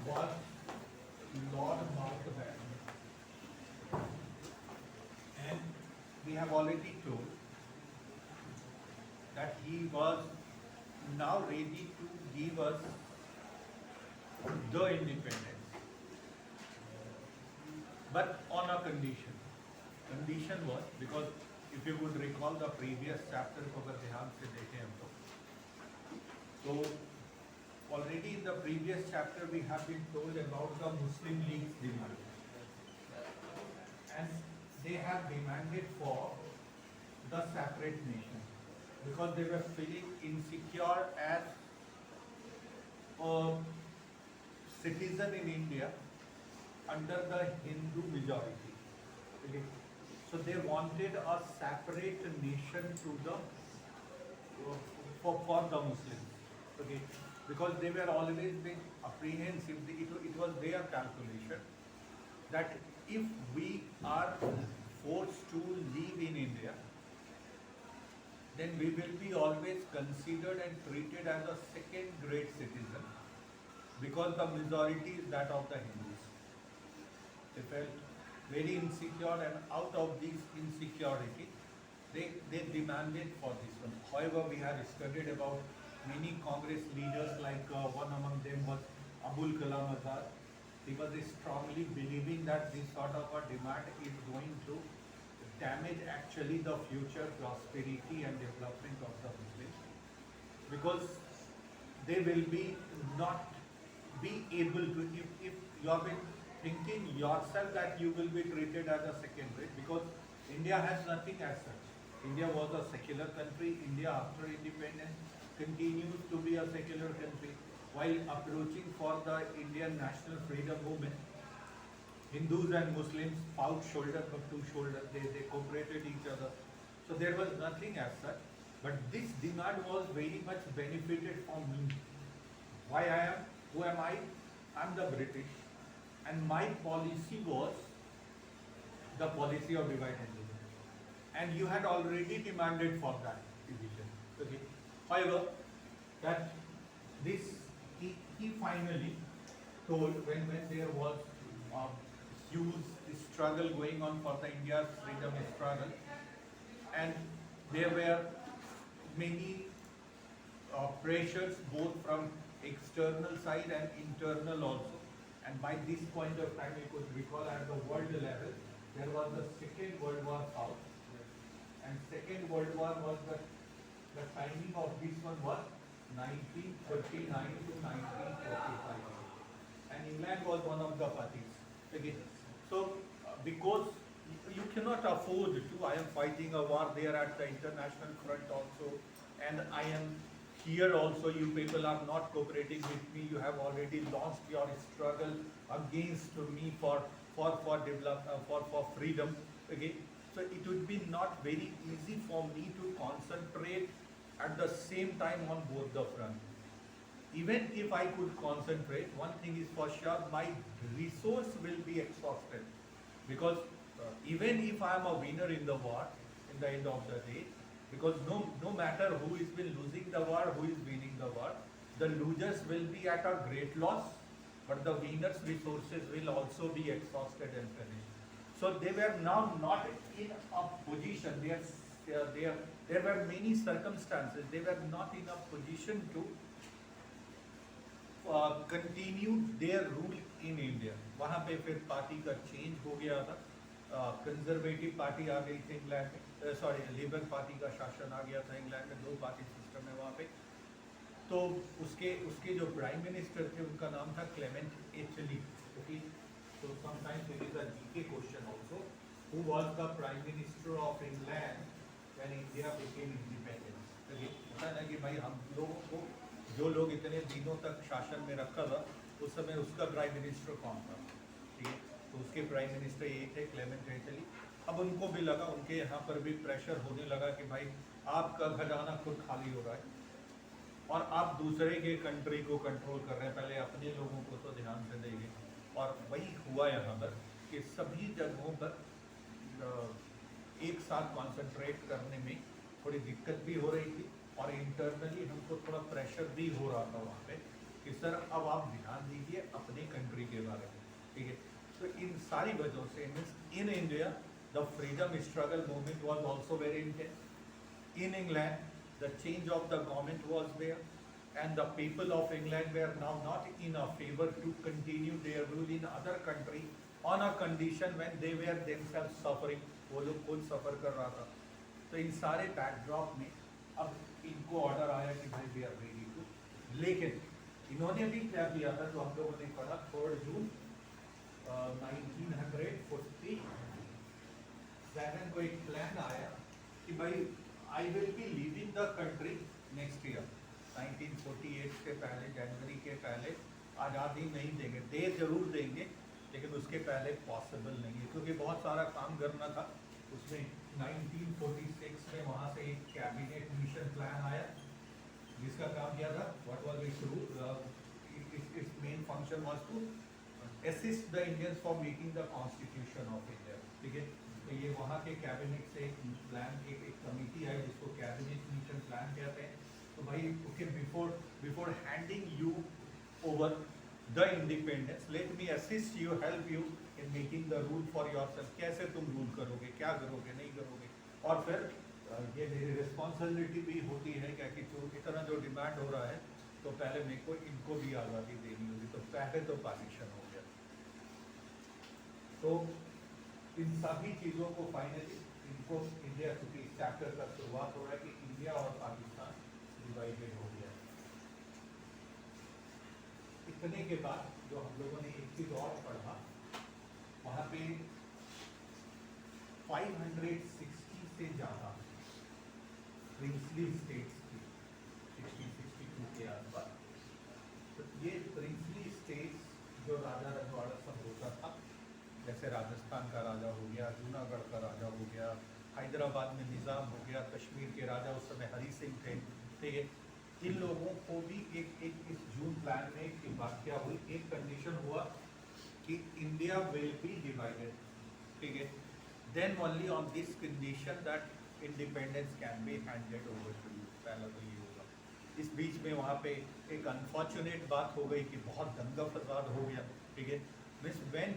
was Lord Mountbatten, and we have already told that he was now ready to give us the independence, but on a condition. Condition was because if you would recall the previous chapter को अगर ध्यान से देखें हम लोग, तो already in the previous chapter we have been told about the Muslim League's demand, and they have demanded for the separate nation because they were feeling insecure as a citizen in India under the Hindu majority. Okay. So they wanted a separate nation to the for the Muslims. Okay. Because they were always been apprehensive. It was their calculation that if we are forced to live in India, then we will be always considered and treated as a second-grade citizen because the majority is that of the Hindus. They felt very insecure, and out of this insecurity, they demanded for this one. However, we have studied about many Congress leaders, like one among them was Abul Kalam Azad. He was strongly believing that this sort of a demand is going to damage actually the future prosperity and development of the Muslims, because they will be not be able to, if you have been thinking yourself that you will be treated as a second rate, because India has nothing as such. India was a secular country. India after independence continues to be a secular country. While approaching for the Indian national freedom movement, Hindus and Muslims fought shoulder to shoulder. They cooperated each other. So there was nothing as such. But this demand was very much benefited from me. Why I am? Who am I? I am the British. And my policy was the policy of divide and rule. And you had already demanded for that division. Okay. However, that this he finally told when there was huge struggle going on for the India's freedom struggle, and there were many pressures both from external side and internal also. And by this point of time, you could recall at the world level, there was the Second World War out, and Second World War was the timing of this one was 1939 to 1945, and England was one of the parties. Okay. So because you cannot afford to, I am fighting a war there at the international front also, and I am here also, you people are not cooperating with me. You have already launched your struggle against me for freedom. Okay, so it would be not very easy for me to concentrate at the same time on both the front. Even if I could concentrate, one thing is for sure, my resource will be exhausted, because even if I am a winner in the war, in the end of the day, because no matter who is been losing the war, who is winning the war, the losers will be at a great loss, but the winners' resources will also be exhausted and finished. So they were now not in a position, there were many circumstances, they were not in a position to continue their rule in India. वहाँ पे फिर party का change हो गया था, conservative party आ गई थी England में, सॉरी लेबर पार्टी का शासन आ गया था इंग्लैंड में, दो पार्टी सिस्टम है वहाँ पे। तो उसके जो प्राइम मिनिस्टर थे उनका नाम था क्लेमेंट एटली। ओके, तो sometimes it is a GK question also, who was the prime minister of England when India became independent. Okay, पता है ना कि भाई हम लोगों को जो लोग इतने दिनों तक शासन में रखा था, उस समय उसका प्राइम मिनिस्टर कौन था? ठीक है, तो उसके प्राइम मिनिस्टर ये थे क्लेमेंट एटली। अब उनको भी लगा, उनके यहाँ पर भी प्रेशर होने लगा कि भाई आपका खजाना खुद खाली हो रहा है और आप दूसरे के कंट्री को कंट्रोल कर रहे हैं, पहले अपने लोगों को तो ध्यान से देंगे। और वही हुआ यहाँ पर कि सभी जगहों पर एक साथ कॉन्सेंट्रेट करने में थोड़ी दिक्कत भी हो रही थी, और इंटरनली हमको थोड़ा प्रेशर भी हो रहा था वहाँ पे कि सर अब आप ध्यान दीजिए अपने कंट्री के बारे में, ठीक है। तो इन सारी वजहों से in India the freedom struggle movement was also very intense. In England the change of the government was there and the people of England were now not in a favor to continue their rule in other country on a condition when they were themselves suffering। वो लोग खुद सफ़र कर रहा था। तो इन सारे backdrop में अब इनको ऑर्डर आया कि भाई वी आर रेडी टू, लेकिन इन्होंने भी क्या किया था जो हम लोगों ने पढ़ा 3 जून 1947 को एक प्लान आया कि भाई I will be leaving the country next year. 1948 से पहले, जनवरी के पहले आज़ादी नहीं देंगे, दे जरूर देंगे लेकिन उसके पहले पॉसिबल नहीं है क्योंकि बहुत सारा काम करना था। उसमें 1946 में वहाँ से एक कैबिनेट मिशन प्लान आया जिसका काम किया था, what was its rule, its main function was to assist the Indians for making the constitution of India, ठीक है। तो ये वहाँ के कैबिनेट से एक प्लान, एक कमिटी आई जिसको कैबिनेट मिशन प्लान कहते हैं। तो भाई okay, before handing you over the independence let me assist you, help you in making the rule for yourself. कैसे तुम रूल करोगे, क्या करोगे, नहीं करोगे, और फिर ये मेरी रिस्पॉन्सिबिलिटी भी होती है क्या कि जो इतना जो डिमांड हो रहा है तो पहले मेरे को इनको भी आज़ादी देनी होगी। तो पहले तो पार्टीशन हो गया। तो इन सभी चीज़ों को फाइनली इनको इंडिया, क्योंकि इस चैप्टर का शुरुआत हो रहा है कि इंडिया और पाकिस्तान डिवाइडेड हो गया। इतने के बाद जो हम लोगों ने एक चीज़ और पढ़ा, वहाँ पे 560 से ज़्यादा प्रिंसली स्टेट्स थी 1662 के आसपास। तो ये प्रिंसली स्टेट्स जो राजा रजवाड़ा सब होता था, जैसे राजस्थान का राजा हो गया, जूनागढ़ का राजा हो गया, हैदराबाद में निज़ाम हो गया, कश्मीर के राजा उस समय हरी सिंह थे, ठीक है। इन लोगों को भी एक इस जून प्लान में एक वाक्या हुई, एक कंडीशन हुआ कि इंडिया विल बी डिवाइडेड, ठीक है। Then only on this condition that independence can be handed over to you. पहला तो ये होगा। इस बीच में वहाँ पे एक अनफॉर्चुनेट बात हो गई कि बहुत दंगा फसाद हो गया, ठीक है। Means when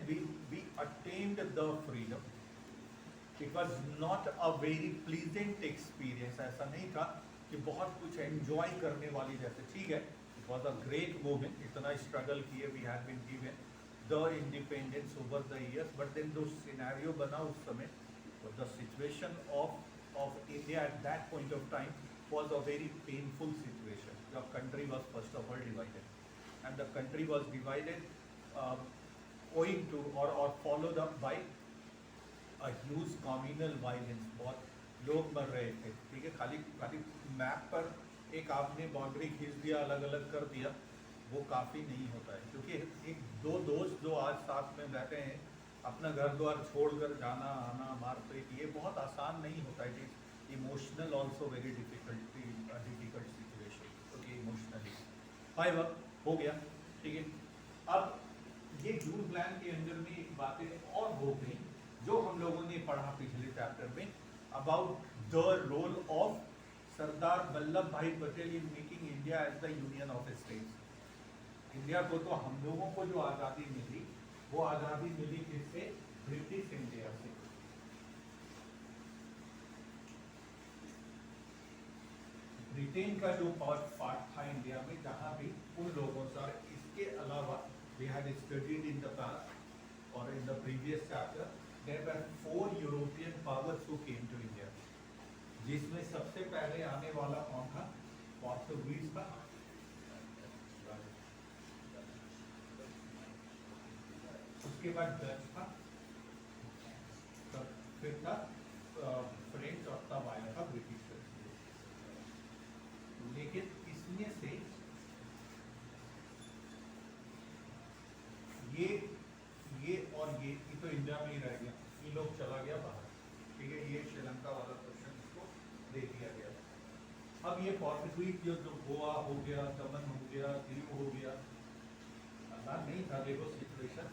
we attend the freedom, it was not a very pleasant experience. ऐसा नहीं था कि बहुत कुछ एंजॉय करने वाली जैसे, ठीक है, it was a great movement, इतना स्ट्रगल किए, we have been given the independence over the years, but then जो सिनेरियो बना उस समय, the situation of India at that point of time was a very painful situation. The country was first of all divided, and the country was divided owing to or followed up by a huge communal violence. बहुत लोग मर रहे थे, ठीक है। खाली map पर एक आपने बाउंड्री खींच दिया, अलग अलग कर दिया, वो काफ़ी नहीं होता है क्योंकि एक दो दोस्त जो आज साथ में बैठे हैं, अपना घर द्वार छोड़कर जाना आना मारपीट, ये बहुत आसान नहीं होता है। It is emotional also very difficult situation, okay, emotionally five हो गया, ठीक है। अब ये जून प्लान के अंदर में बातें और हो गई जो हम लोगों ने पढ़ा पिछले चैप्टर में about the role of Sardar Vallabhbhai Patel in making India as the union of states. India को तो हम लोगों को जो आज़ादी मिली, वो आज़ादी मिली किससे? ब्रिटिश इंडिया से। ब्रिटेन का जो पार्ट था इंडिया में, जहाँ भी उन लोगों से, इसके अलावा we had studied in the past or in the previous chapter, there were 4 European powers who came to India, जिसमें सबसे पहले आने वाला कौन था? पोर्तुगीज था, उसके बाद डच था, फिर था फ्रेंच और तब आया था ब्रिटिश। लेकिन इसमें से ये और ये तो इंडिया में ही रह गया, ये लोग चला गया बाहर, ठीक है। ये श्रीलंका वाला क्वेश्चन इसको दे दिया गया। अब ये पोर्तुगीज जो गोवा हो गया, दमन हो गया, दीव हो गया, आसान नहीं था, देखो सिचुएशन,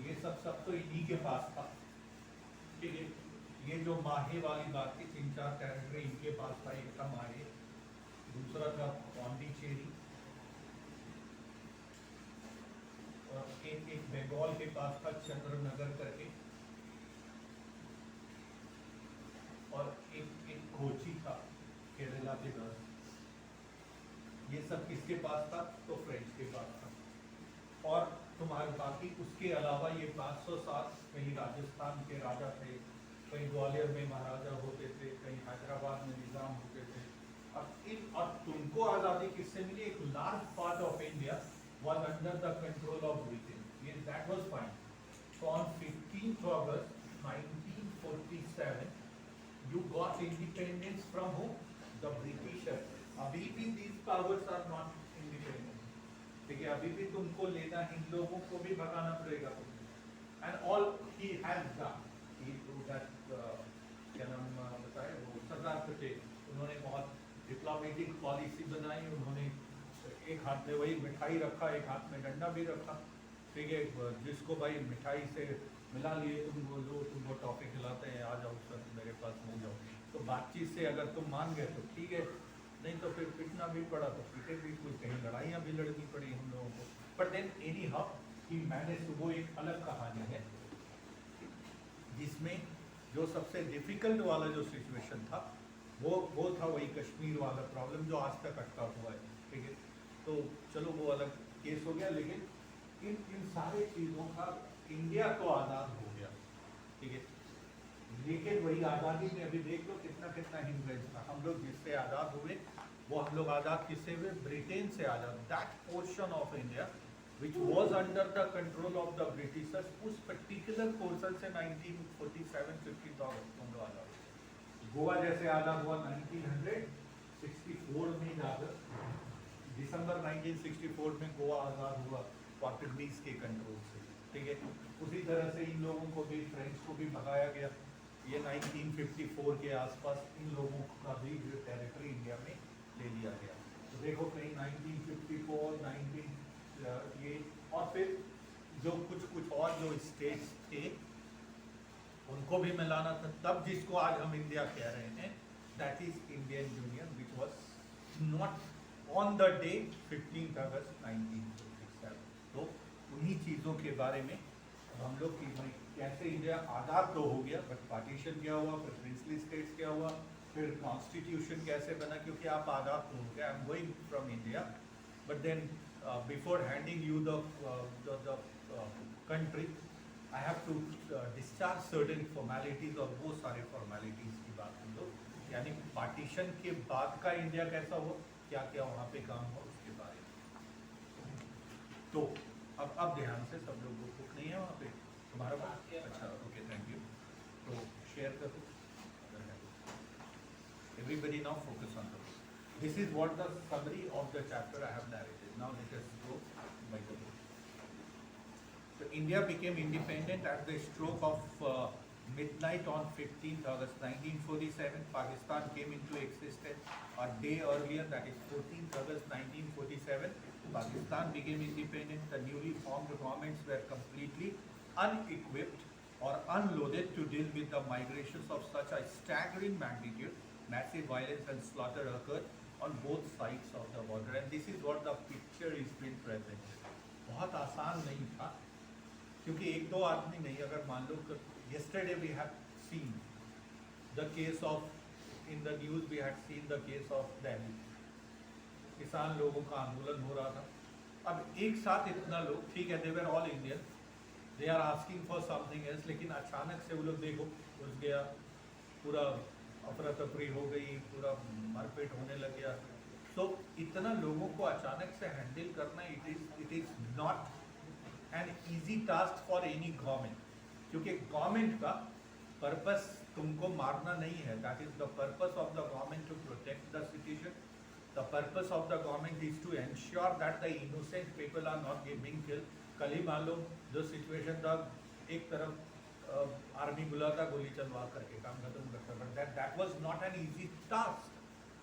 ये सब तो इन्हीं के पास था, ठीक है। ये जो माहे वाली बात थी, 3-4 टेरिटरी इनके पास था, एक था माहे, दूसरा था पौंडीचेरी, बंगाल के पास था चंद्रनगर करके, और एक कोची था केरला के पास। ये सब किसके पास था? तो फ्रेंच के पास था। और तुम्हारे बाकी उसके अलावा ये 500 साल कहीं राजस्थान के राजा थे, कहीं ग्वालियर में महाराजा होते थे, कहीं हैदराबाद में निजाम होते थे। अब तुमको आज़ादी किससे मिली? एक large part of India was under the control of Britain. Yes, that was fine. So on 15th August 1947, you got independence from who? The Britishers. अभी भी these powers are not independent. ठीक है, अभी भी तुमको लेना, इन लोगों को भी भगाना पड़ेगा तुमको। And all he has done, he that क्या नाम बताए वो सरदार पटेल, उन्होंने बहुत डिप्लोमेटिक पॉलिसी बनाई। उन्होंने एक हाथ में वही मिठाई रखा, एक हाथ में डंडा भी रखा। ठीक है, जिसको भाई मिठाई से मिला लिए, तुम बोलो तुमको टॉफी खिलाते हैं, आ जाओ सर मेरे पास मिल जाओ। तो बातचीत से अगर तुम मान गए तो ठीक है, नहीं तो फिर पिटना भी पड़ा तो पीटे भी, कोई कहीं लड़ाइयाँ भी लड़नी पड़ी हम लोगों को। बट देन एनी हाउ कि मैंने वो एक अलग कहानी है, जिसमें जो सबसे डिफिकल्ट वाला जो सिचुएशन था वो था वही कश्मीर वाला प्रॉब्लम जो आज तक अटका हुआ है। ठीक है, तो चलो वो अलग केस हो गया, लेकिन इन सारे चीज़ों का इंडिया तो आज़ाद हो गया। ठीक है, लेकिन वही आज़ादी में अभी देख लो कितना कितना हिंड्रेंस था। हम लोग जिससे आज़ाद हुए वो हम लोग आज़ाद किससे हुए? ब्रिटेन से आज़ाद। That portion of India which was under the control of the Britishers, उस पर्टिकुलर पोर्शन से 1947-50 अगस्त हम लोग आज़ाद। गोवा जैसे आज़ाद हुआ 1964 में जाकर, दिसंबर 1964 में गोवा आज़ाद हुआ पोर्टुगीज के कंट्रोल से। ठीक है, उसी तरह से इन लोगों को भी, फ्रेंच को भी भगाया गया। ये 1954 के आसपास इन लोगों का भी जो टेरिटरी इंडिया में ले लिया गया। तो देखो कहीं 1954, 19 ये, और फिर जो कुछ और जो स्टेट्स थे उनको भी मिलाना था। तब जिसको आज हम इंडिया कह रहे हैं, that is Indian union, which was not on the day 15 अगस्त 1947। तो उन्हीं चीज़ों के बारे में हम लोग की भाई कैसे इंडिया आज़ाद तो हो गया, बट पार्टीशन क्या हुआ, फिर प्रिंसली स्टेट्स क्या हुआ, फिर कॉन्स्टिट्यूशन कैसे बना, क्योंकि आप आज़ाद तो हो गया। I am going from India, but then before handing you the country I have to discharge certain formalities, और वो सारे फॉर्मेलिटीज़ की बात हम लोग, यानी पार्टीशन के बाद का इंडिया कैसा हो, क्या क्या वहाँ पे काम हो, उसके बारे में। तो अब ध्यान से, सब लोग बुक नहीं है वहाँ पे तुम्हारा पास? अच्छा, ओके, थैंक यू। तो शेयर कर दो, everybody now focus on the book. This is what the summary of the chapter I have narrated. Now let us go by the book. So India became independent at the stroke of midnight on 15th August 1947. Pakistan came into existence a day earlier, that is 14th August 1947. Pakistan became independent. The newly formed governments were completely unequipped or unloaded to deal with the migrations of such a staggering magnitude. Massive violence and slaughter occurred on both sides of the border, and this is what the picture is being presented. बहुत आसान नहीं था, क्योंकि एक दो आदमी नहीं, अगर मान लो yesterday we have seen the case of, in the news we had seen the case of Delhi, किसान लोगों का आंदोलन हो रहा था। अब एक साथ इतना लोग, ठीक है, they were all Indian, they are asking for something else, लेकिन अचानक से वो लोग देखो घुस गया, पूरा अफरा तफरी हो गई, पूरा मारपीट होने लग गया। तो इतना लोगों को अचानक से हैंडल करना, it is not an easy task for any government, क्योंकि गवर्नमेंट का पर्पस तुमको मारना नहीं है। That is the purpose of the government to protect the citizen. The purpose of the government is to ensure that the innocent people are not being killed. कल ही मान लो जो सिचुएशन था, एक तरफ आर्मी बुलाता, गोली चलवा करके काम खत्म करता, but that was not an easy task.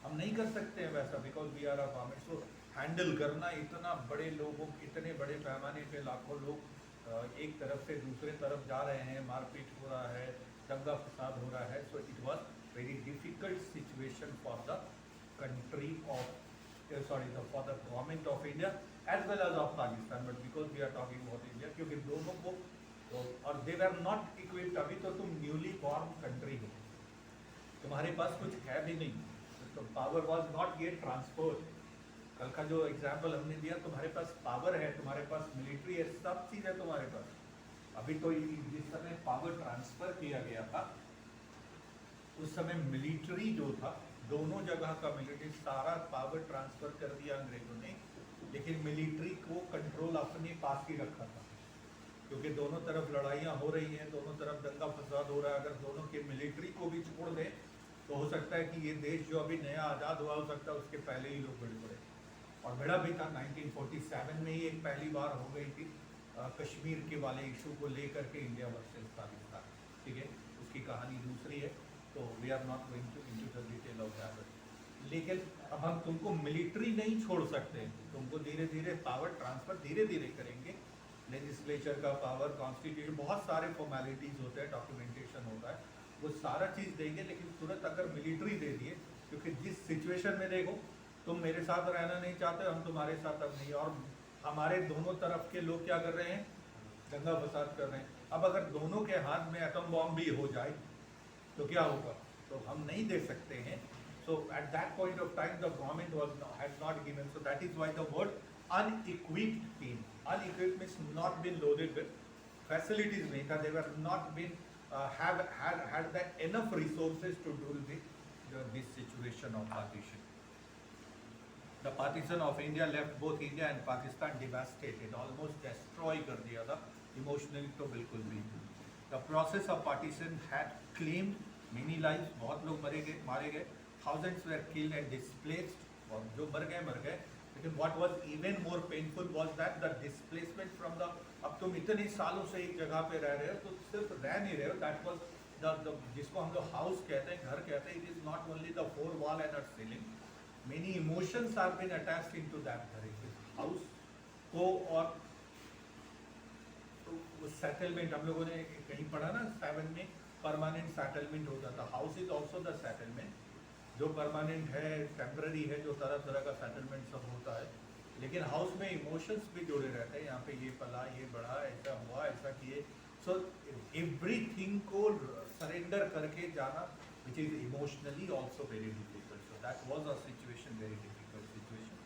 हम नहीं कर सकते हैं वैसा, because we are a government. So handle करना इतना बड़े लोगों, इतने बड़े पैमाने पे लाखों लोग एक तरफ से दूसरे तरफ जा रहे हैं, मारपीट हो रहा है, दंगा फसाद हो रहा है। So it was very difficult situation for the country of for the government of India as well as of Pakistan, but because we are talking about India, क्योंकि दोनों को और they were not equipped. अभी तो तुम newly form country हो, तुम्हारे पास कुछ है भी नहीं, तो power was not yet transfer. कल का जो एग्जाम्पल हमने दिया, तुम्हारे पास पावर है, तुम्हारे पास मिलिट्री है, सब चीज़ है तुम्हारे पास. अभी तो जिस समय पावर ट्रांसफर किया गया था उस समय मिलिट्री जो था, दोनों जगह का मिलिट्री सारा पावर ट्रांसफर कर दिया अंग्रेजों ने, लेकिन मिलिट्री को कंट्रोल अपने पास ही रखा था, क्योंकि दोनों तरफ लड़ाइयाँ हो रही हैं, दोनों तरफ दंगा फसाद हो रहा है. अगर दोनों के मिलिट्री को भी छोड़ दें तो हो सकता है कि ये देश जो अभी नया आज़ाद हुआ, हो सकता है उसके पहले ही लोग बड़े पड़े. और बड़ा भी था, 1947 में ही एक पहली बार हो गई थी कश्मीर के वाले इशू को लेकर के इंडिया वर्सेस पाकिस्तान. ठीक है, उसकी कहानी दूसरी है, तो we are not going to into the detail of that. लेकिन अब हम तुमको मिलिट्री नहीं छोड़ सकते, तुमको धीरे धीरे पावर ट्रांसफर धीरे धीरे करेंगे. लेजिस्लेचर का पावर, कॉन्स्टिट्यूशन, बहुत सारे फॉर्मेलिटीज़ होते हैं, डॉक्यूमेंटेशन होता है, वो सारा चीज़ देंगे. लेकिन तुरंत अगर मिलिट्री दे दिए, क्योंकि जिस सिचुएशन में देखो, तुम मेरे साथ रहना नहीं चाहते, हम तुम्हारे साथ अब नहीं, और हमारे दोनों तरफ के लोग क्या कर रहे हैं, दंगा फसाद कर रहे हैं. अब अगर दोनों के हाथ में एटम बॉम्ब भी हो जाए तो क्या होगा, तो हम नहीं दे सकते हैं. So at that point of time, the government had not given. So that is why the word unequipped came. Unequipped means not been loaded with facilities. नहीं था, they were not been had that enough resources to deal with this situation of partition. The partition of India left both India and Pakistan devastated, almost destroy कर दिया था, emotionally तो बिल्कुल भी. The process of partition had claimed many lives. बहुत लोग मारे गए. Thousands were killed and displaced. और जो मर गए. लेकिन what was even more painful was that the displacement from the, अब तुम इतने सालों से एक जगह पे रह रहे हो, तो सिर्फ रह नहीं रहे हो. That was the जिसको हम लोग house कहते हैं, घर कहते हैं. It is not only the four wall and a ceiling. Many emotions have been attached into that house को. और तो सेटलमेंट हम लोगों ने कहीं पढ़ा ना, 7 में परमानेंट सेटलमेंट होता था. House is also the settlement, जो परमानेंट है, टेम्पररी है, जो तरह तरह का सेटलमेंट सब होता है. लेकिन हाउस में इमोशंस भी जुड़े रहते हैं. यहाँ पे ये पला, ये बढ़ा, ऐसा हुआ, ऐसा किए. सो एवरीथिंग को सरेंडर करके जाना, which is emotionally also very difficult. So that was a situation, very difficult situation.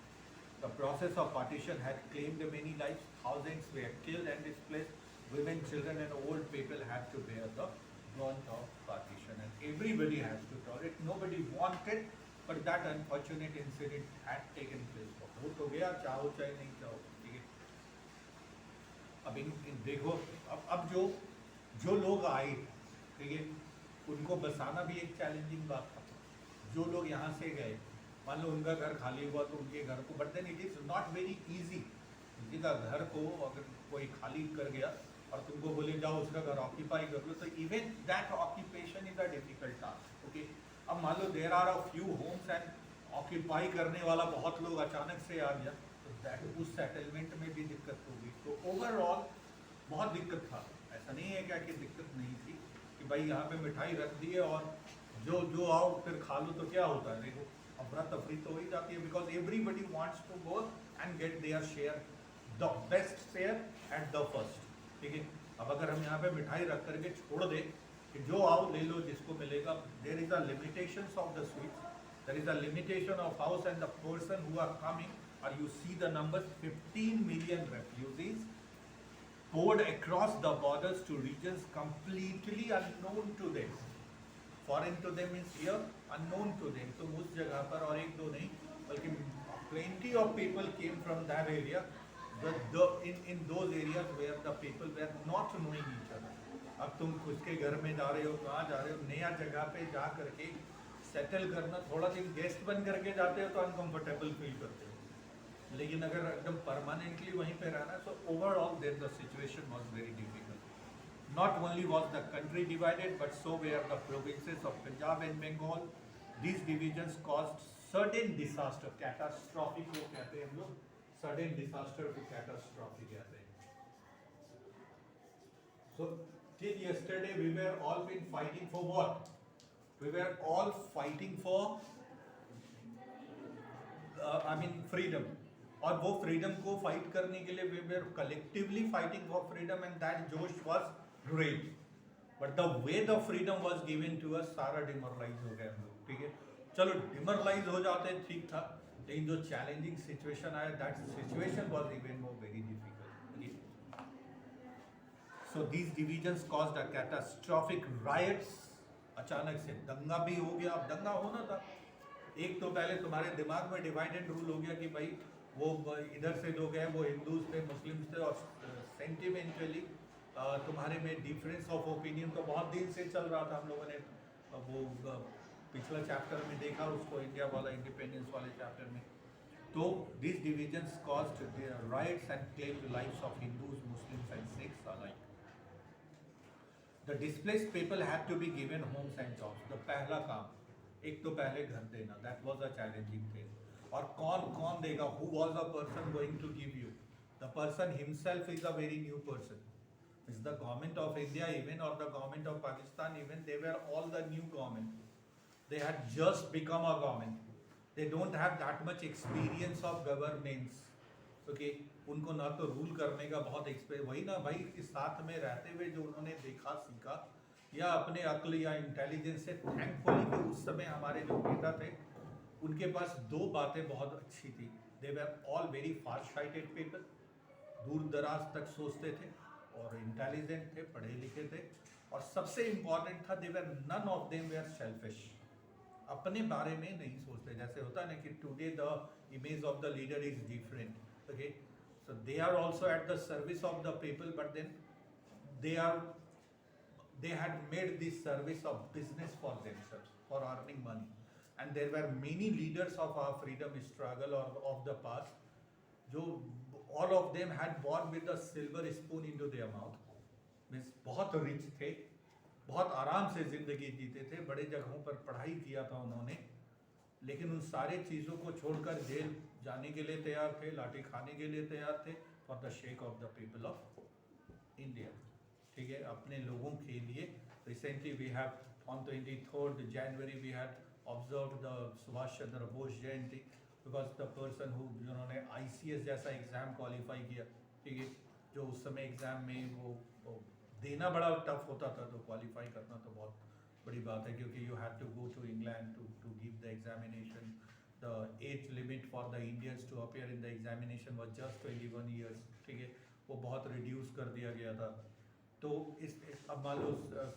The process of partition had claimed many lives. Thousands were killed and displaced. Women, children, and old people had to bear the brunt of partition, and everybody has to tolerate. Nobody wanted, but that unfortunate incident had taken place. हो तो गया, चाहो चाहे नहीं चाहो. ठीक है, अब इन देखो, अब जो लोग आए, ठीक है, उनको बसाना भी एक चैलेंजिंग बात था. जो लोग यहाँ से गए, मान लो उनका घर खाली हुआ तो उनके घर को, but then it is not very easy. किसी का घर को अगर कोई खाली कर गया और तुमको बोले जाओ उसका घर ऑक्यूपाई कर लो, तो even that occupation is a difficult task. Okay, अब मान लो there are a few homes and occupy करने वाला बहुत लोग अचानक से आ गया, तो दैट उस सेटलमेंट में भी दिक्कत होगी. तो ओवरऑल बहुत दिक्कत था. ऐसा नहीं है क्या कि दिक्कत नहीं थी, कि भाई यहाँ पे मिठाई रख दी है और जो आओ फिर खा लो, तो क्या होता है. देखो, अफरा तफरी तो हो ही जाती है, because everybody wants to go and get their share, the best share at the first. ठीक है, अब अगर हम यहाँ पे मिठाई रख करके छोड़ दें कि जो आओ ले लो, जिसको मिलेगा, there is a limitations of the sweets, there is a limitation of house and the person who are coming, और you see the numbers, 15 million refugees poured across the borders to regions completely unknown to them. Foreign to them means here, unknown to them. तो उस जगह पर, और एक दो नहीं बल्कि plenty of people came from that area, in those areas where the people were not knowing each other. अब तुम उसके घर में जा रहे हो, कहाँ जा रहे हो, नया जगह पे जा करके सेटल करना, थोड़ा दिन गेस्ट बन करके जाते हो तो अनकम्फर्टेबल फील करते हो. लेकिन अगर एकदम परमानेंटली वहीं पे रहना, so overall then the situation was very difficult. Not only was the country divided, but so were the provinces of Punjab and Bengal. These divisions caused sudden disaster, catastrophic को कहते हैं हम लोग, sudden disaster को catastrophe कहते हैं. So till yesterday we were all been fighting for what? We were all fighting for I mean freedom, और वो फ्रीडम को फाइट करने के लिए they were collectively fighting for freedom, and that जोश was great. But the way the freedom was given to us, सारा demoralise हो गया हम लोग, ठीक है। चलो डिमोरलाइज हो जाते ठीक था, लेकिन जो चैलेंजिंग सिचुएशन आया, that situation was even more very difficult. So these divisions caused a catastrophic rights. अचानक से दंगा भी हो गया। अब दंगा होना था, एक तो पहले तुम्हारे दिमाग में डिवाइड एंड रूल हो गया कि भाई वो इधर से लोग हैं, वो हिंदूज थे, मुस्लिम्स थे, और सेंटिमेंटली तुम्हारे में डिफरेंस ऑफ ओपिनियन तो बहुत दिन से चल रहा था। हम लोगों ने वो पिछला चैप्टर में देखा उसको, इंडिया वाला इंडिपेंडेंस वाले चैप्टर में। तो this divisions caused rights and claimed lives of Hindus, Muslims and Sikhs alike. The displaced people had to be given homes and jobs. तो पहला काम, एक तो पहले घर देना, that was a challenging thing. और कौन देगा? Who was the person going to give you? The person himself is a very new person. Is the government of India even, or the government of Pakistan even, they were all the new government. They had just become a government. They don't have that much experience of governance. Okay उनको ना तो rule करने का बहुत experience, वही ना भाई, इस साथ में रहते हुए जो उन्होंने देखा सीखा, या अपने अक्ल या इंटेलिजेंस से, थैंकफुली कि उस समय हमारे जो नेता थे उनके पास दो बातें बहुत अच्छी थी। They were all very far sighted people, दूर दराज तक सोचते थे और इंटेलिजेंट थे, पढ़े लिखे थे, और सबसे इम्पॉर्टेंट था, they were none of them were selfish, अपने बारे में नहीं सोचते। जैसे होता है ना कि today the image of the leader is different. Okay, so they are also at the service of the people, but then they had made this service of business for themselves, for earning money. And there were many leaders of our freedom struggle or of the past, जो all of them had born with a silver spoon into their mouth, means बहुत rich थे, बहुत आराम से जिंदगी जीते थे, बड़े जगहों पर पढ़ाई किया था उन्होंने, लेकिन उन सारे चीज़ों को छोड़कर जेल जाने के लिए तैयार थे, लाठी खाने के लिए तैयार थे, for the sake of the people of India, ठीक है, अपने लोगों के लिए। Recently we have on 23rd January we had observe the Subhash Chandra Bose Jayanti, because the person who, जिन्होंने ICS जैसा एग्ज़ाम क्वालिफाई किया, ठीक है, जो उस समय एग्ज़ाम में वो देना बड़ा टफ होता था, तो क्वालिफाई करना तो बहुत बड़ी बात है, क्योंकि you have to go to England to give the examination. The age limit for the Indians to appear in the examination was just 21 years, ठीक है, वो बहुत रिड्यूस कर दिया गया था। तो इस अब मान लो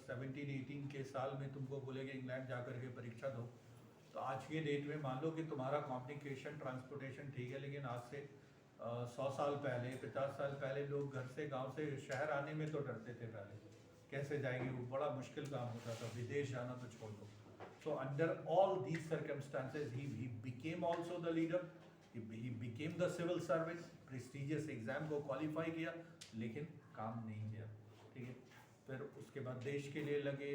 17-18 के साल में तुमको बोलेंगे इंग्लैंड जा कर के परीक्षा दो, तो आज के डेट में मान लो कि तुम्हारा कम्युनिकेशन ट्रांसपोर्टेशन ठीक है, लेकिन आज से 100 साल पहले, 50 साल पहले लोग घर से, गाँव से शहर आने में तो डरते थे पहले, कैसे जाएंगे, वो बड़ा मुश्किल काम होता था, विदेश जाना तो छोड़ दो। So under all these circumstances he became also the leader, he became the civil servant, prestigious exam को क्वालिफाई किया, लेकिन काम नहीं किया, ठीक है। फिर उसके बाद देश के लिए लगे,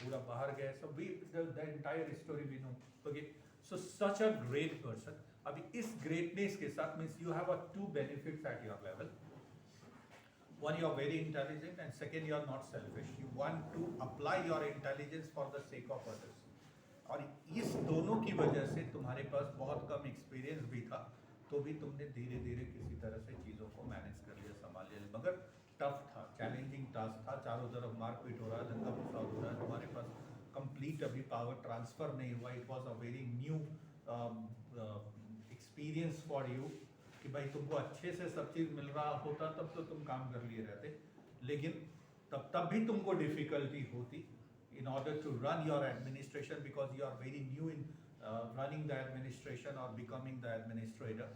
पूरा बाहर गए, सब we the entire story we know, okay. So such a great person. अभी इस ग्रेटनेस के साथ means you have a two benefits at your level. One, you are very intelligent, and second, you are not selfish. You want to apply your intelligence for the sake of others. और इस दोनों की वजह से तुम्हारे पास बहुत कम experience भी था, तो भी तुमने धीरे धीरे किसी तरह से चीज़ों को मैनेज कर लिया, संभाल लिया। मगर टफ था, चैलेंजिंग टास्क था, चारों तरफ मारपीट हो रहा है, दंगा फसाद हो रहा है, तुम्हारे पास कंप्लीट अभी पावर ट्रांसफर नहीं हुआ। It was a very new experience for you, कि भाई तुमको अच्छे से सब चीज़ मिल रहा होता तब तो तुम काम कर लिए रहते, लेकिन तब भी तुमको डिफिकल्टी होती in order to run your administration, because you are very new in running the administration और बिकमिंग द एडमिनिस्ट्रेटर।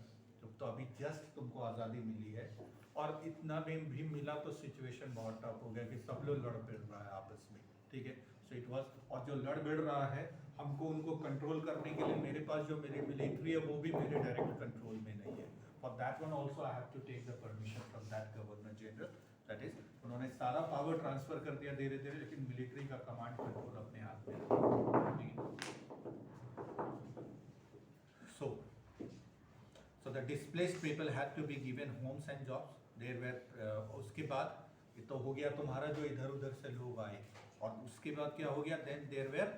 तो अभी जस्ट तुमको आज़ादी मिली है, और इतना में भी मिला तो सिचुएशन बहुत टफ हो गया कि सब लोग लड़ भिड़ रहा है आपस में, ठीक है। सो इट वॉज, और जो लड़ भिड़ रहा है, हमको उनको कंट्रोल करने के लिए मेरे पास जो मेरी मिलिट्री है वो भी मेरे डायरेक्ट कंट्रोल में नहीं है। For that one also I have to take the permission from that Governor General. That is, उन्होंने सारा पावर ट्रांसफर कर दिया धीरे धीरे, लेकिन मिलिट्री का कमांड कंट्रोल अपने हाथ में रखा। So the displaced people had to be given homes and jobs. There were उसके बाद ये तो हो गया तुम्हारा जो इधर उधर से लोग आए, और उसके बाद क्या हो गया? Then there were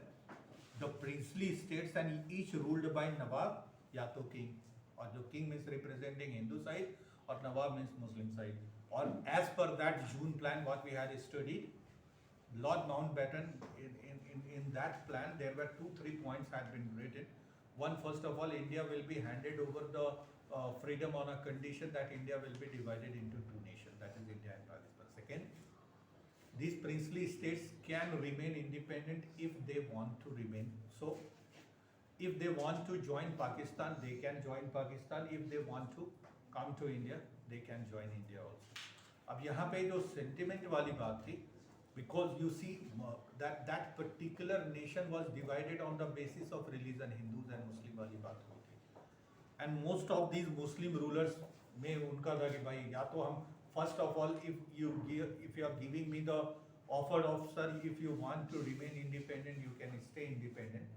the princely states and each ruled by Nawab या तो किंग, और जो king means representing Hindu side और नवाब मीन्स मुस्लिम साइड. और as per that June plan what we had studied, Lord Mountbatten, in that plan, there were 2-3 points had been written. One, first of all, India will be handed over the freedom on a condition that India will be divided into two nations, that is India and Pakistan. Second, these princely states can remain independent if they want to remain. So, if they want to join Pakistan, they can join Pakistan. If they want to come to India, they can join India also. अब यहाँ पे जो sentiment वाली बात थी, because you see that particular nation was divided on the basis of religion, Hindus and Muslim वाली बात हुई थी. And most of these Muslim rulers में उनका था कि भाई या तो हम first of all if you are giving me the offer of sir if you want to remain independent you can stay independent.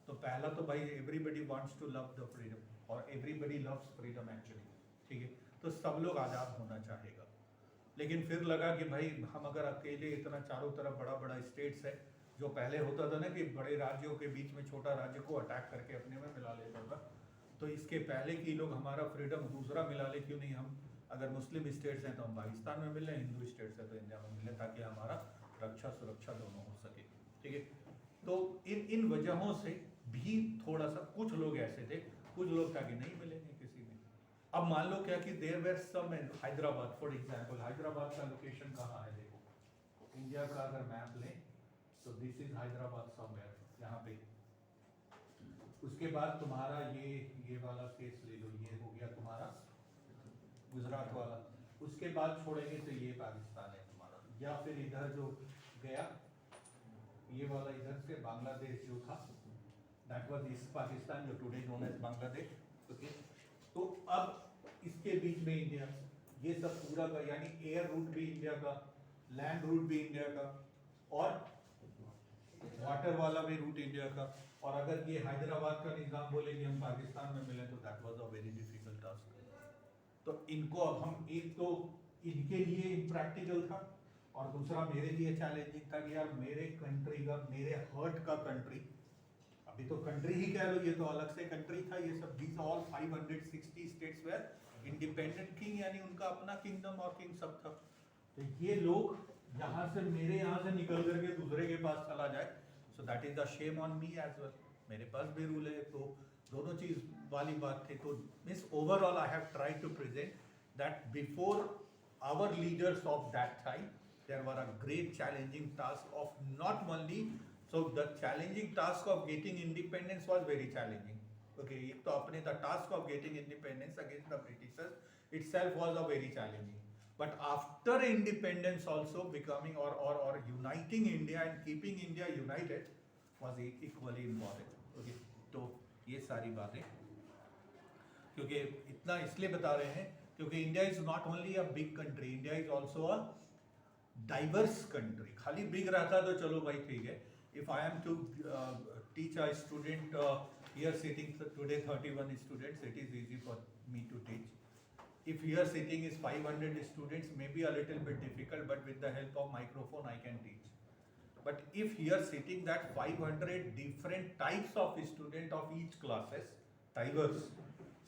तो पहला तो भाई everybody wants to love the freedom और everybody loves freedom actually, ठीक है. तो सब लोग आज़ाद होना चाहेगा. लेकिन फिर लगा कि भाई हम अगर अकेले इतना चारों तरफ बड़ा बड़ा स्टेट्स है, जो पहले होता था ना कि बड़े राज्यों के बीच में छोटा राज्य को अटैक करके अपने में मिला लेता था, तो इसके पहले कि लोग हमारा फ्रीडम दूसरा मिला ले, क्यों नहीं हम अगर मुस्लिम स्टेट्स हैं तो हम पाकिस्तान में मिलें, हिंदू स्टेट्स हैं तो इंडिया में मिलें, ताकि हमारा रक्षा सुरक्षा दोनों हो सके, ठीक है. तो इन वजहों से भी थोड़ा सा कुछ लोग ऐसे थे, कुछ लोग था कि नहीं मिलेंगे किसी में. अब मान लो क्या कि there were some in Hyderabad for example, Hyderabad का लोकेशन कहाँ है, देखो इंडिया का अगर मैप लें तो दिस इज हैदराबाद समवेयर यहाँ पे. उसके बाद तुम्हारा ये वाला केस ले लो, ये हो गया तुम्हारा गुजरात वाला. उसके बाद छोड़ेंगे तो ये पाकिस्तान है तुम्हारा, या फिर इधर जो गया ये वाला इधर से बांग्लादेश जो था दैट वाज ईस्ट पाकिस्तान, जो today known as Bangladesh, okay. तो अब इसके बीच में इंडिया, ये सब पूरा का यानी एयर रूट भी इंडिया का, लैंड रूट भी इंडिया का और वाटर वाला भी रूट इंडिया का. और अगर ये हैदराबाद का निजाम बोले कि हम पाकिस्तान में मिले तो that was a very difficult task. तो इनको अब हम एक तो इनके लिए इम्प्रैक्टिकल था और दूसरा मेरे लिए चैलेंजिंग था कि यार मेरे कंट्री का, मेरे हर्ट का कंट्री, अभी तो कंट्री ही कह लो, ये तो अलग से कंट्री था. ये सब these all 560 states were independent king, यानी उनका अपना किंगडम और किंग सब था. तो ये लोग यहाँ से मेरे यहाँ से निकल करके दूसरे के पास चला जाए, so that is the shame on me as well. मेरे पास भी रूल है, तो दोनों चीज वाली बात थी. तो means overall I have tried to present that before our leaders of that time there were a great challenging task of not only. So the challenging task of getting independence was very challenging. Okay, एक तो अपने the task of getting independence against the Britishers itself was a very challenging. But after independence also becoming or uniting India and keeping India united was equally important. Okay, तो ये सारी बातें क्योंकि इतना इसलिए बता रहे हैं क्योंकि India is not only a big country, India is also a diverse country. खाली big रहता तो चलो भाई ठीक है. If I am to teach a student here sitting today 31 students, it is easy for me to teach. If here sitting is 500 students, maybe a little bit difficult, but with the help of microphone I can teach. But if here sitting that 500 different types of student of each classes, diverse.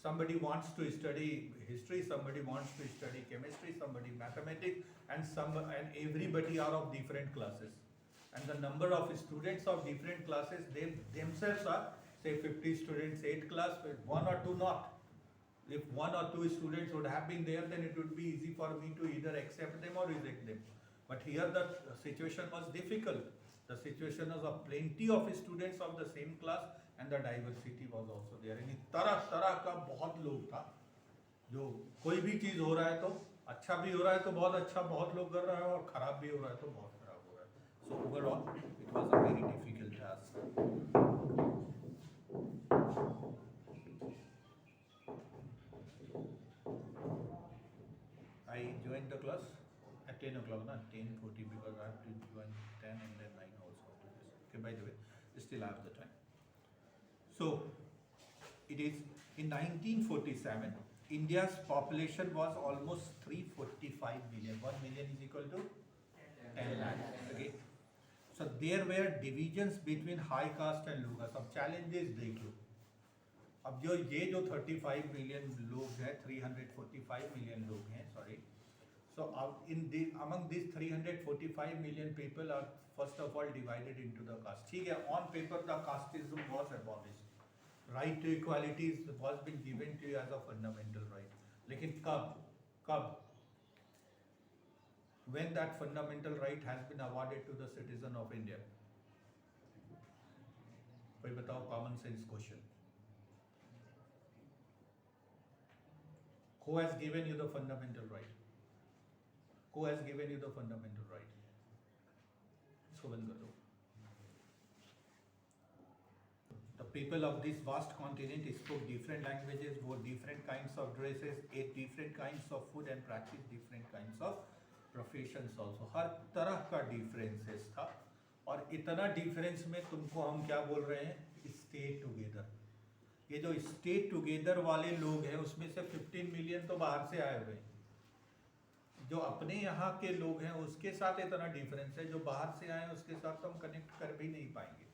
Somebody wants to study history, somebody wants to study chemistry, somebody mathematics, and everybody are of different classes. And the number of students of different classes, they themselves are say 50 students, 8 class, 1 or 2 not. If 1 or 2 students would have been there, then it would be easy for me to either accept them or reject them. But here the situation was difficult. The situation was of plenty of students of the same class and the diversity was also there. यानी तरह तरह का बहुत लोग था, जो कोई भी चीज़ हो रहा है तो अच्छा भी हो रहा है तो बहुत अच्छा बहुत लोग कर रहा है और खराब भी हो रहा है तो बहुत खराब हो रहा है. So overall, it was a very difficult task. I joined the class at 10 o'clock, not 10:40, because I have to join 10 and then 9 also. Okay, by the way, still I have the time. So, it is in 1947, India's population was almost 345 million. 1 million is equal to 10 lakhs. Okay. So there were divisions between high caste and low caste. अब challenges देख लो. अब जो 35 million लोग हैं, 345 million लोग हैं, sorry. So among these 345 million people are first of all divided into the caste. ठीक है, on paper the casteism was abolished. Right to equality was been given to you as a fundamental right. लेकिन कब? When that fundamental right has been awarded to the citizen of India. कोई बताओ, common sense question. Who has given you the fundamental right? Who has given you the fundamental right? इसको बंद कर दो. The people of this vast continent spoke different languages, wore different kinds of dresses, ate different kinds of food and practiced different kinds of professions also. हर तरह का differences था, और इतना difference में तुमको हम क्या बोल रहे हैं? Stay together. ये जो stay together वाले लोग हैं उसमें से 15 मिलियन तो बाहर से आए हुए हैं. जो अपने यहाँ के लोग हैं उसके साथ इतना डिफरेंस है, जो बाहर से आए हैं उसके साथ तो हम कनेक्ट कर भी नहीं पाएंगे.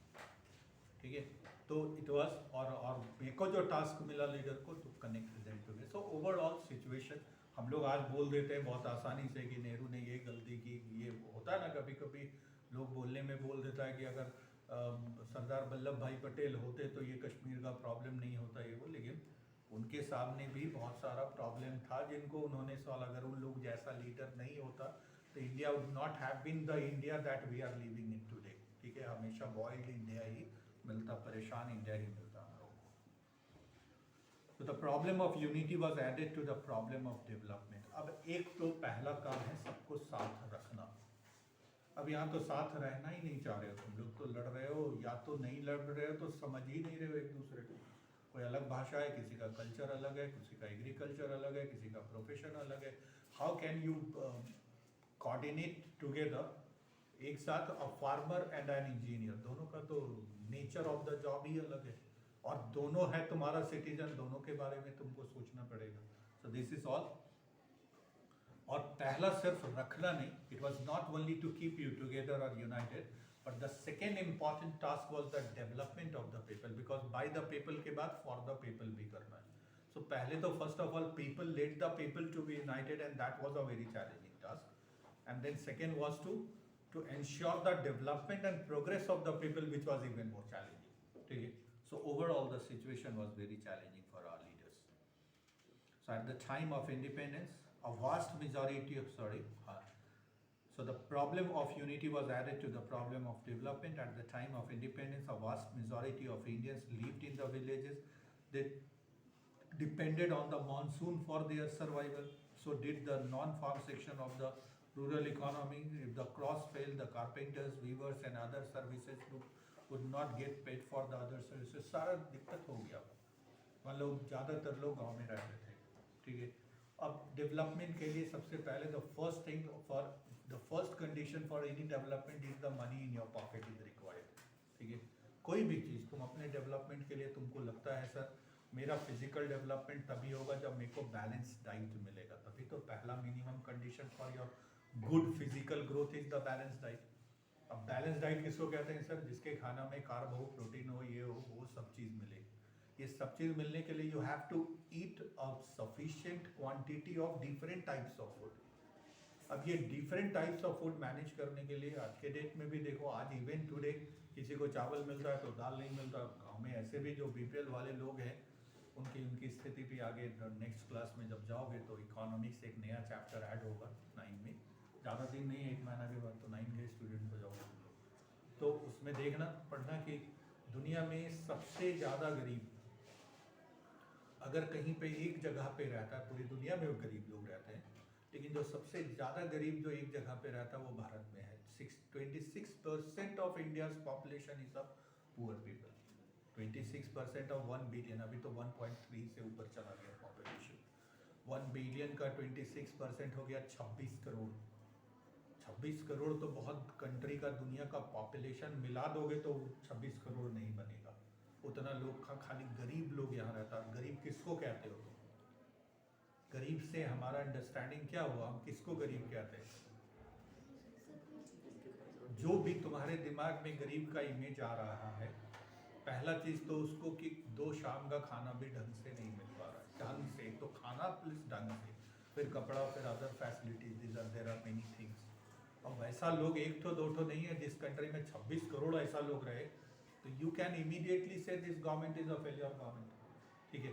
ठीक है, तो इट वाज, और मेरे को जो टास्क मिला लीडर को, तो कनेक्ट रिजल्ट हो गया. सो ओवरऑल सिचुएशन हम लोग आज बोल देते हैं बहुत आसानी से कि नेहरू ने ये गलती की. ये होता है ना, कभी कभी लोग बोलने में बोल देता है कि अगर सरदार वल्लभ भाई पटेल होते तो ये कश्मीर का प्रॉब्लम नहीं होता ये वो. लेकिन उनके सामने भी बहुत सारा प्रॉब्लम था जिनको उन्होंने सॉल्व. अगर उन लोग जैसा लीडर नहीं होता तो India would not have been the India that we are living in today. ठीक है, हमेशा बॉइल्ड इंडिया ही मिलता, परेशान इंडिया ही मिलता हम लोग को. तो the problem of unity was added to the problem of development. अब एक तो पहला काम है सबको साथ रखना. अब यहाँ तो साथ रहना ही नहीं चाह रहे हो तुम लोग, तो लड़ रहे हो, या तो नहीं लड़ रहे हो तो समझ ही नहीं रहे हो एक दूसरे को. कोई अलग भाषा है, किसी का कल्चर अलग है, किसी का एग्रीकल्चर अलग है, किसी का प्रोफेशन अलग है. How can you coordinate together एक साथ? A farmer and an engineer, दोनों का तो नेचर ऑफ द जॉब ही अलग है, और दोनों है तुम्हारा सिटीजन, दोनों के बारे में तुमको सोचना पड़ेगा. So this is all. और पहला सिर्फ रखना नहीं, it was not only to keep you together और united, but the second important task was the development of the people, because by the people के बाद for the people भी करना है. So पहले तो first of all people led the people to be united, and that was a very challenging task. And then second was to ensure the development and progress of the people, which was even more challenging. ठीक है. So overall the situation was very challenging for our leaders. So at the time of independence, a vast majority of So the problem of unity was added to the problem of development. At the time of independence, a vast majority of Indians lived in the villages. They depended on the monsoon for their survival. So did the non-farm section of the rural economy. If the crops failed, the carpenters, weavers and other services would not get paid for the other services. सारा दिक्कत हो गया. मतलब ज़्यादातर लोग गाँव में रहते थे. ठीक है. अब डेवलपमेंट के लिए सबसे पहले the first condition for any development is the money in your pocket is required. ठीक है, कोई भी चीज़ तुम अपने डेवलपमेंट के लिए तुमको लगता है सर मेरा फिजिकल डेवलपमेंट तभी होगा जब मेरे को बैलेंस डाइट मिलेगा, तभी तो पहला minimum condition for your good physical growth is the balance diet. अब बैलेंस डाइट किसको कहते हैं सर? जिसके खाना में कार्ब हो, प्रोटीन हो, ये हो, वो सब चीज़ मिले. ये सब चीज़ मिलने के लिए you have to eat a sufficient quantity of different types of food. अब ये different types of food manage करने के लिए आज के डेट में भी देखो, आज इवन टुडे किसी को चावल मिलता है तो दाल नहीं मिलता. गाँव में ऐसे भी जो बीपीएल वाले लोग हैं उनकी स्थिति भी आगे नेक्स्ट क्लास में जब जाओगे तो इकोनॉमिक्स एक नया चैप्टर ऐड होगा 9 में. ज़्यादा दिन नहीं, 1 महीना के बाद तो 9 के स्टूडेंट हो जाओगे. तो उसमें देखना पढ़ना कि दुनिया में सबसे ज़्यादा गरीब अगर कहीं पे एक जगह पे रहता है, पूरी दुनिया में गरीब लोग रहते हैं, लेकिन जो सबसे ज़्यादा गरीब जो एक जगह पे रहता है वो भारत में है. 26% of India's population is of poor people. 26% of 1 billion, अभी तो 1.3 से ऊपर चला गया पॉपुलेशन. 1 बिलियन का 26% हो गया 26 करोड़. 26 करोड़ तो बहुत कंट्री का, दुनिया का पॉपुलेशन मिला दोगे तो 26 करोड़ नहीं बनेगा. उतना लोग का खाली गरीब लोग यहाँ रहता है. गरीब किसको कहते हो? गरीब से हमारा अंडरस्टैंडिंग क्या हुआ? हम किसको गरीब कहते हैं? जो भी तुम्हारे दिमाग में गरीब का इमेज आ रहा है पहला चीज़ तो उसको कि 2 शाम का खाना भी ढंग से नहीं मिल पा रहा है, ढंग से तो खाना प्लस ढंग से, फिर कपड़ा, फिर other facilities, there are many things. अब वैसा लोग एक तो दो तो नहीं है, जिस कंट्री में 26 करोड़ ऐसा लोग रहे, तो यू कैन इमीडिएटली से this government is a failure government. ठीक है,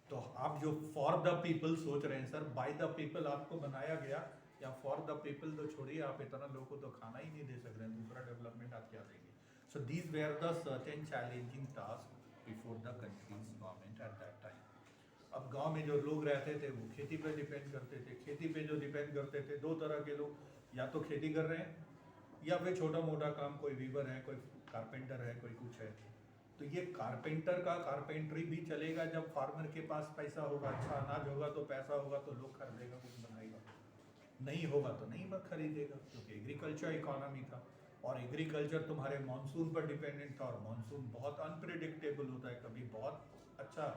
तो आप जो फॉर द पीपल सोच रहे हैं सर, बाय द पीपल आपको बनाया गया, या फॉर द पीपल तो छोड़िए, आप इतना लोगों को तो खाना ही नहीं दे सक रहे हैं, दूसरा डेवलपमेंट आप क्या देंगे। So these where the certain challenging task before the countries government at that time. अब गांव में जो लोग रहते थे वो खेती पे डिपेंड करते थे, खेती पे जो डिपेंड करते थे, दो तरह के लोग, या तो खेती कर रहे हैं या फिर छोटा मोटा काम, कोई वीवर है, कोई कारपेंटर है, कोई कुछ है। तो ये कारपेंटर का कारपेंट्री भी चलेगा जब फार्मर के पास पैसा होगा, अच्छा अनाज होगा तो पैसा होगा तो लोग खरीदेगा, कुछ बनाएगा, नहीं होगा तो नहीं खरीदेगा, क्योंकि एग्रीकल्चर इकोनॉमी था। और एग्रीकल्चर तुम्हारे मानसून पर डिपेंडेंट था, और मानसून बहुत अनप्रिडिक्टेबल होता है, कभी बहुत अच्छा,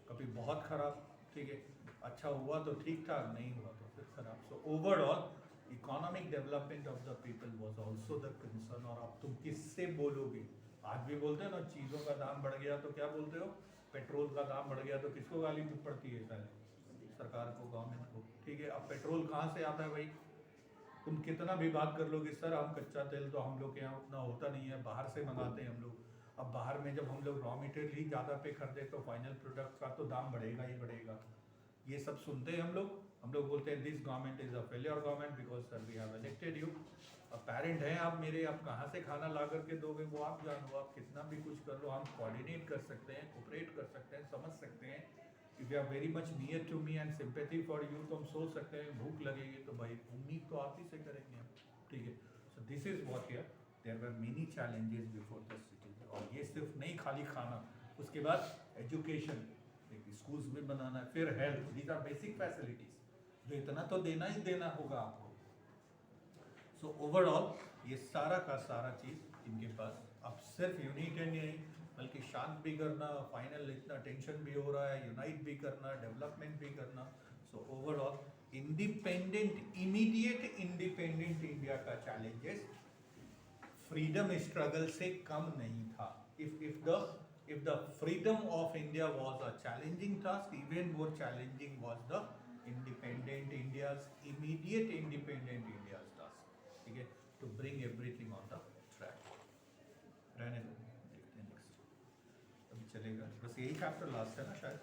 कभी बहुत खराब। ठीक है, अच्छा हुआ तो ठीक ठाक, नहीं हुआ तो फिर खराब। So overall economic development of the people was also the concern. और अब तुम किससे बोलोगे, आज भी बोलते हैं ना, चीज़ों का दाम बढ़ गया तो क्या बोलते हो, पेट्रोल का दाम बढ़ गया, तो किसको गाली पड़ती है, पहले सरकार को, गवर्नमेंट को। ठीक है, अब पेट्रोल कहाँ से आता है भाई, तुम कितना भी बात कर लोगे सर, हम कच्चा तेल तो हम लोग के यहाँ उतना होता नहीं है, बाहर से मंगाते हैं हम लोग। अब बाहर में जब हम लोग रॉ मटेरियल ही ज़्यादा पे खरीदे तो फाइनल प्रोडक्ट का तो दाम बढ़ेगा ही बढ़ेगा। ये सब सुनते हैं हम लोग बोलते हैं this government is a failure government because sir we have elected you. अब पेरेंट हैं आप मेरे, आप कहाँ से खाना ला करके दोगे वो आप जानो, आप कितना भी कुछ कर लो, हम कोऑर्डिनेट कर सकते हैं, कोऑपरेट कर सकते हैं, समझ सकते हैं। If you are very much near to me and sympathy for you, तो हम सोच सकते हैं, भूख लगेगी तो भाई उम्मीद तो आप ही से करेंगे हम। ठीक है, so this is what here there were many challenges before the cities. और ये सिर्फ नहीं खाली खाना, उसके बाद एजुकेशन, स्कूल्स में बनाना है, फिर health, these are basic facilities जो इतना तो देना ही देना होगा आपको। सो ओवरऑल ये सारा का सारा चीज़ इनके पास, अब सिर्फ यूनिट नहीं बल्कि शांत भी करना, फाइनल इतना टेंशन भी हो रहा है, यूनाइट भी करना, डेवलपमेंट भी करना। So overall independent, immediate independent India का चैलेंजेस फ्रीडम स्ट्रगल से कम नहीं था। If the freedom of India was a challenging task, even more challenging was the independent India's immediate independent India's task. ठीक है, to bring everything on the track. रहने दो, देखते हैं नेक्स्ट, अभी चलेगा, बस यही चैप्टर लास्ट है ना शायद।